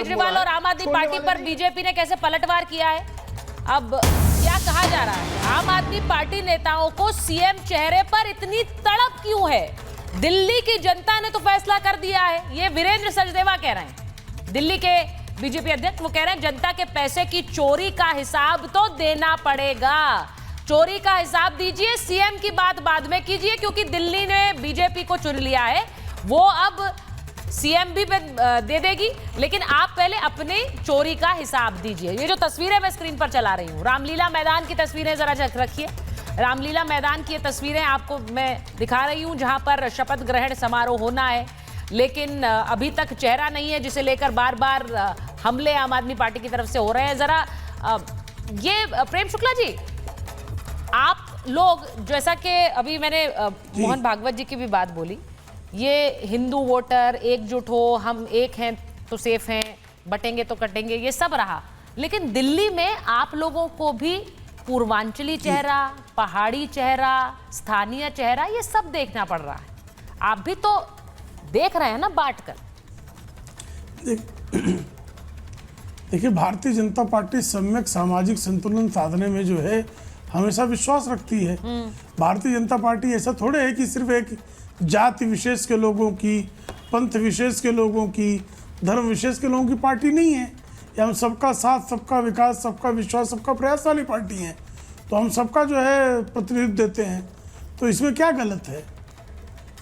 केजरीवाल और आम आदमी पार्टी पर बीजेपी ने कैसे पलटवार किया है। अब क्या कहा जा रहा है, आम आदमी पार्टी नेताओं को सीएम चेहरे पर इतनी तड़प क्यों है? दिल्ली की जनता ने तो फैसला कर दिया है, ये वीरेंद्र सचदेवा कह रहे हैं, दिल्ली के बीजेपी अध्यक्ष। वो कह रहे हैं जनता के पैसे की चोरी का हिसाब तो देना पड़ेगा, चोरी का हिसाब दीजिए, सीएम की बात बाद में कीजिए, क्योंकि दिल्ली ने बीजेपी को चुन लिया है, वो अब सीएम भी दे देगी, लेकिन आप पहले अपने चोरी का हिसाब दीजिए। ये जो तस्वीरें मैं स्क्रीन पर चला रही हूँ, रामलीला मैदान की तस्वीरें जरा रखिए। रामलीला मैदान की ये तस्वीरें आपको मैं दिखा रही हूँ, जहां पर शपथ ग्रहण समारोह होना है, लेकिन अभी तक चेहरा नहीं है, जिसे लेकर बार बार हमले आम आदमी पार्टी की तरफ से हो रहे हैं। जरा ये प्रेम शुक्ला जी, आप लोग, जैसा कि अभी मैंने मोहन भागवत जी की भी बात बोली, ये हिंदू वोटर एकजुट हो, हम एक हैं तो सेफ हैं, बटेंगे तो कटेंगे, ये सब रहा, लेकिन दिल्ली में आप लोगों को भी पूर्वांचली चेहरा, पहाड़ी चेहरा, स्थानीय चेहरा, ये सब देखना पड़ रहा है। आप भी तो देख रहे हैं ना बांट कर। देखिए, भारतीय जनता पार्टी सम्यक सामाजिक संतुलन साधने में जो है हमेशा विश्वास रखती है। भारतीय जनता पार्टी ऐसा थोड़े है कि सिर्फ एक जाति विशेष के लोगों की, पंथ विशेष के लोगों की, धर्म विशेष के लोगों की पार्टी नहीं है। ये हम सबका साथ, सबका विकास, सबका विश्वास, सबका प्रयास वाली पार्टी है। तो हम सबका जो है प्रतिनिधित्व देते हैं, तो इसमें क्या गलत है?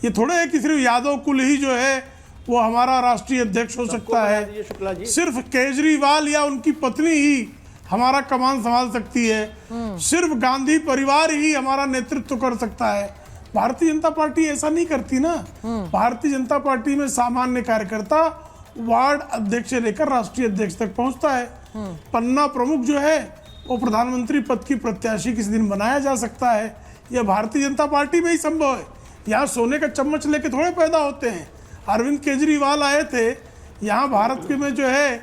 ये थोड़े है कि सिर्फ यादव कुल ही जो है वो हमारा राष्ट्रीय अध्यक्ष हो सकता है, सिर्फ केजरीवाल या उनकी पत्नी ही हमारा कमान संभाल सकती है, सिर्फ गांधी परिवार ही हमारा नेतृत्व कर सकता है। भारतीय जनता पार्टी ऐसा नहीं करती ना। भारतीय जनता पार्टी में सामान्य कार्यकर्ता वार्ड अध्यक्ष से लेकर राष्ट्रीय अध्यक्ष तक पहुंचता है। पन्ना प्रमुख जो है वो प्रधानमंत्री पद की प्रत्याशी किसी दिन बनाया जा सकता है। यह भारतीय जनता पार्टी में ही संभव है। यहाँ सोने का चम्मच लेके थोड़े पैदा होते हैं। अरविंद केजरीवाल आए थे यहाँ भारत के में जो है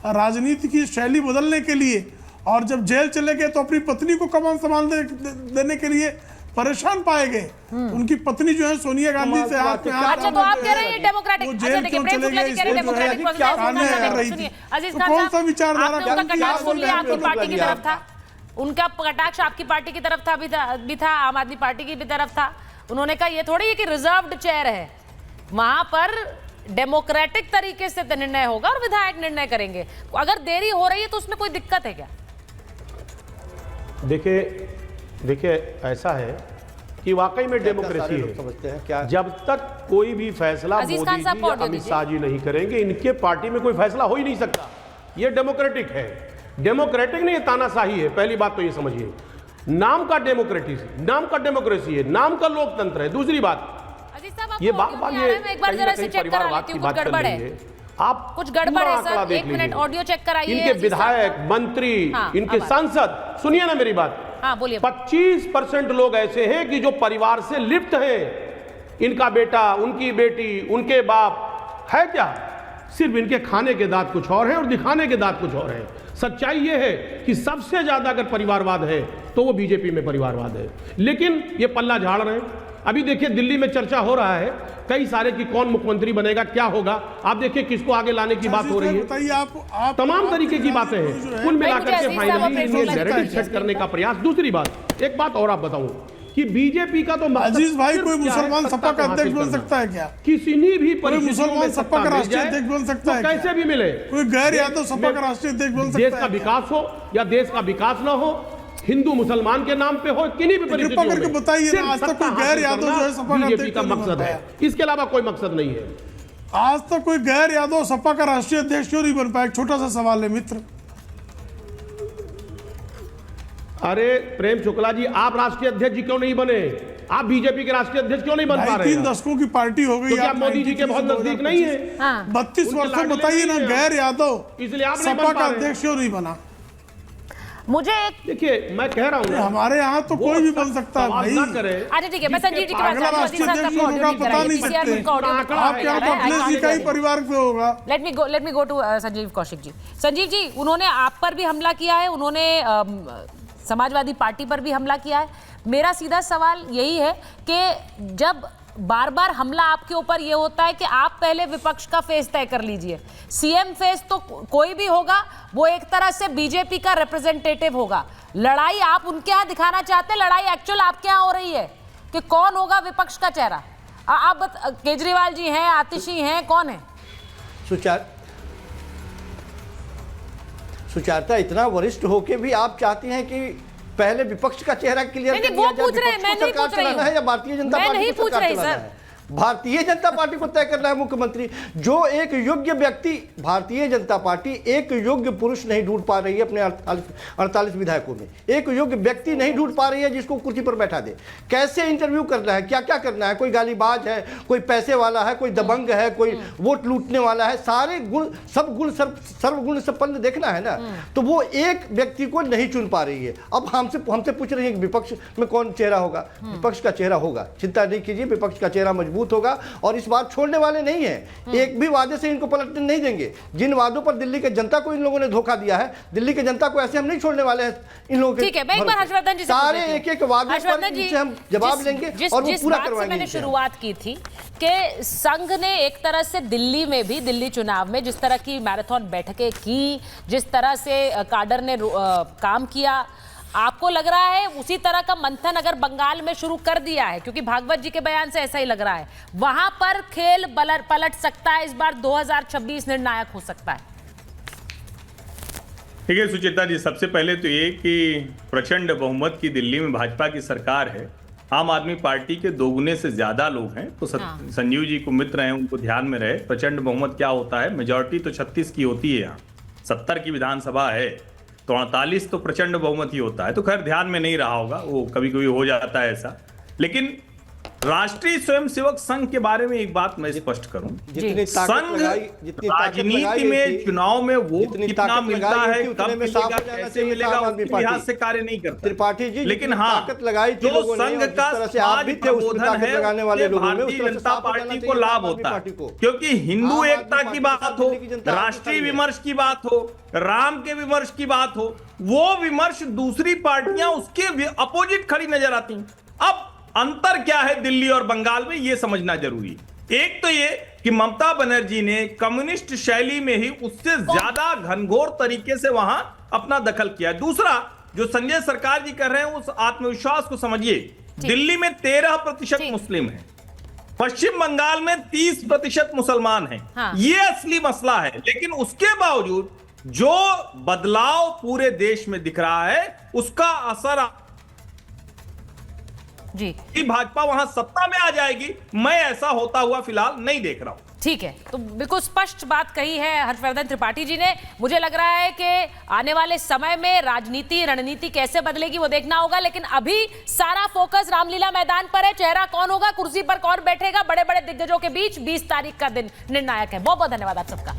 राजनीति की शैली बदलने के लिए, और जब जेल चले गए तो अपनी पत्नी को कमान संभाल देने के लिए परेशान पाए गए। उनकी पत्नी जो है सोनिया गांधी से हाथ में हाथ। अच्छा, तो आप कह रहे हैं डेमोक्रेटिक, अच्छा देखिए प्रेम शुक्ला जी कह रहे हैं डेमोक्रेटिक प्रोसेस। सुनिए अजीज खान साहब, उनका कटाक्ष बोल लिया आपकी पार्टी की तरफ था, उनका कटाक्ष आपकी पार्टी की तरफ था, भी था आम आदमी पार्टी की भी तरफ था। उन्होंने कहा ये थोड़ी है कि रिजर्व्ड चेयर है, वहां पर डेमोक्रेटिक तरीके से निर्णय होगा और विधायक निर्णय करेंगे। अगर देरी हो रही है तो उसमें कोई दिक्कत है क्या? देखिए ऐसा है कि वाकई में डेमोक्रेसी है। क्या जब तक कोई भी फैसला मोदी जी या अमित शाह जी नहीं करेंगे, इनके पार्टी में कोई फैसला हो ही नहीं सकता। ये डेमोक्रेटिक है, डेमोक्रेटिक नहीं, ये तानाशाही है। पहली बात तो ये समझिए, नाम का डेमोक्रेसी है, नाम का लोकतंत्र है। दूसरी बात, ये एक बार जरा से चेक करा लेती हूं, कुछ गड़बड़ है, आप कुछ गड़बड़ है सर, एक मिनट ऑडियो चेक कराइए। इनके विधायक, मंत्री, इनके सांसद, सुनिए ना मेरी बात। हाँ बोलिए। 25% लोग ऐसे हैं कि जो परिवार से लिप्त हैं। इनका बेटा, उनकी बेटी, उनके बाप है क्या? सिर्फ इनके खाने के दांत कुछ और हैं और दिखाने के दांत कुछ और हैं। सच्चाई ये है कि सबसे ज्यादा अगर परिवारवाद है तो वो बीजेपी में परिवारवाद है, लेकिन ये पल्ला झाड़ रहे हैं। अभी देखिए दिल्ली में चर्चा हो रहा है कई सारे कि कौन मुख्यमंत्री बनेगा, क्या होगा। आप देखिए किसको आगे लाने की बात हो रही है, आप तमाम तरीके की बातें हैं। कुल मिलाकर के फाइनली इन्हें नैरेटिव सेट करने का प्रयास। दूसरी बात, एक बात और आप बताऊं कि बीजेपी का तो अजीज भाई, कोई मुसलमान सपा का अध्यक्ष बन सकता है क्या? किसी ने भी मुसलमान सपा का राष्ट्रीय अध्यक्ष बन सकता है? कैसे भी मिले। कोई गैर यादव सपा का राष्ट्रीय अध्यक्ष बन सकता है? देश का विकास हो या देश का विकास ना हो, हिंदू मुसलमान के नाम पे हो, किन्हीं भी परिस्थितियों में बताइए ना, आज तक कोई गैर यादव जो है सपा का बीजेपी का मकसद है, इसके अलावा कोई मकसद नहीं है। आज तक कोई गैर यादव सपा का राष्ट्रीय अध्यक्ष क्यों नहीं बन पाया? एक छोटा सा सवाल है मित्र। अरे प्रेम शुक्ला जी, आप राष्ट्रीय अध्यक्ष जी क्यों नहीं बने? आप बीजेपी के राष्ट्रीय अध्यक्ष क्यों नहीं बन पा रहे? 3 दशकों की पार्टी हो गई, आप मोदी जी के बहुत नजदीक नहीं है। 32 वर्षों बताइए ना, गैर यादव इसलिए आप सपा का अध्यक्ष क्यों नहीं बना? मुझे एक देखिए, मैं कह रहा हूँ हमारे यहाँ तो कोई भी बन सकता है भाई। अच्छा ठीक है, मैं संजीव जी के पास राष्ट्रीय अध्यक्ष होगा पता नहीं सकते। आपके यहाँ तो अपने जी का ही परिवार से होगा। Let me go to Sanjeev Kaushik ji. Sanjeev ji, उन्होंने आप पर भी हमला किया है, उन्होंने समाजवादी पार्टी पर भी हमला किया है। मेरा सीधा सवाल यही है कि जब बार बार हमला आपके ऊपर ये होता है कि आप पहले विपक्ष का फेस तय कर लीजिए। सीएम फेस तो कोई भी होगा, वो एक तरह से बीजेपी का रिप्रेजेंटेटिव होगा। लड़ाई आप उनके यहाँ दिखाना चाहते हैं, लड़ाई एक्चुअल आपके यहाँ हो रही है कि कौन होगा विपक्ष का चेहरा। आप केजरीवाल जी हैं, आतिशी हैं, कौन है? सुचारता इतना वरिष्ठ होके भी आप चाहती हैं कि पहले विपक्ष का चेहरा क्लियर कर दिया जाए। पूछ रहे हैं, मैं नहीं पूछ रही हूं। है या भारतीय जनता पार्टी को सरकार चलाना है? भारतीय जनता पार्टी को तय करना है मुख्यमंत्री। जो एक योग्य व्यक्ति, भारतीय जनता पार्टी एक योग्य पुरुष नहीं ढूंढ पा रही है अपने 48 विधायकों में, एक योग्य व्यक्ति नहीं ढूंढ पा रही है जिसको कुर्सी पर बैठा दे। कैसे इंटरव्यू करना है, क्या क्या करना है? कोई गालीबाज है, कोई पैसे वाला है, कोई दबंग है, कोई वोट लूटने वाला है, सारे गुण सर्वगुण संपन्न देखना है ना। तो वो एक व्यक्ति को नहीं चुन पा रही है। अब हमसे पूछ रही है कि विपक्ष में कौन चेहरा होगा? विपक्ष का चेहरा होगा, चिंता नहीं कीजिए, विपक्ष का चेहरा मजबूत होगा और इस बार छोड़ने वाले नहीं हैं। एक भी वादे से इनको पलटने नहीं देंगे। जिन वादों पर दिल्ली के जनता को इन लोगों ने धोखा दिया है, दिल्ली के जनता को ऐसे हम नहीं छोड़ने वाले हैं इन लोगों के। ठीक है, मैं एक बार हर्षवर्धन जी से सारे एक वादे पर इनसे हम जवाब लेंगे और वो पूरा करवाएंगे। मैंने शुरुआत की थी कि संघ ने एक तरह से दिल्ली में भी, दिल्ली चुनाव में जिस तरह की मैराथन बैठकें की, जिस तरह से काडर ने काम किया, आपको लग रहा है उसी तरह का मंथन अगर बंगाल में शुरू कर दिया है? क्योंकि भागवत जी के बयान से ऐसा ही लग रहा है, वहां पर खेल पलट सकता है। इस बार 2026 निर्णायक हो सकता है। ठीक है सुचेता जी, सबसे पहले तो ये कि प्रचंड बहुमत की दिल्ली में भाजपा की सरकार है। आम आदमी पार्टी के दोगुने से ज्यादा लोग हैं। तो संजीव जी को मित्र हैं, उनको ध्यान में रहे प्रचंड बहुमत क्या होता है। मेजॉरिटी तो 36 की होती है, यहाँ 70 की विधानसभा है, तो 48 तो प्रचंड बहुमत ही होता है। तो खैर ध्यान में नहीं रहा होगा, वो कभी कभी हो जाता है ऐसा। लेकिन राष्ट्रीय स्वयंसेवक संघ के बारे में एक बात मैं स्पष्ट करूं, संघ राजनीति में चुनाव में वोट कितना मिलता है, कब मिलेगा, कैसे मिलेगा, उसके लिहाज से कार्य नहीं करता त्रिपाठी जी। लेकिन हाँ, जो संघ का समाज प्रबोधन है, भारतीय जनता पार्टी को लाभ होता है, क्योंकि हिंदू एकता की बात हो, राष्ट्रीय विमर्श की बात हो, राम के विमर्श की बात हो, वो विमर्श दूसरी पार्टियां उसके अपोजिट खड़ी नजर आती हैं। अब अंतर क्या है दिल्ली और बंगाल में, यह समझना जरूरी है। एक तो ये कि ममता बनर्जी ने कम्युनिस्ट शैली में ही उससे ज्यादा घनघोर तरीके से वहां अपना दखल किया है। दूसरा, जो संजय सरकार जी कर रहे हैं, उस आत्मविश्वास को समझिए। दिल्ली में 13% मुस्लिम है, पश्चिम बंगाल में 30% मुसलमान हैं। हाँ। ये असली मसला है। लेकिन उसके बावजूद जो बदलाव पूरे देश में दिख रहा है, उसका असर जी कि भाजपा वहां सत्ता में आ जाएगी, मैं ऐसा होता हुआ फिलहाल नहीं देख रहा हूं। ठीक है, तो बिल्कुल स्पष्ट बात कही है हर्षवर्धन त्रिपाठी जी ने। मुझे लग रहा है कि आने वाले समय में राजनीति रणनीति कैसे बदलेगी वो देखना होगा, लेकिन अभी सारा फोकस रामलीला मैदान पर है। चेहरा कौन होगा, कुर्सी पर कौन बैठेगा, बड़े बड़े दिग्गजों के बीच 20 तारीख का दिन निर्णायक है। बहुत बहुत धन्यवाद आप सबका।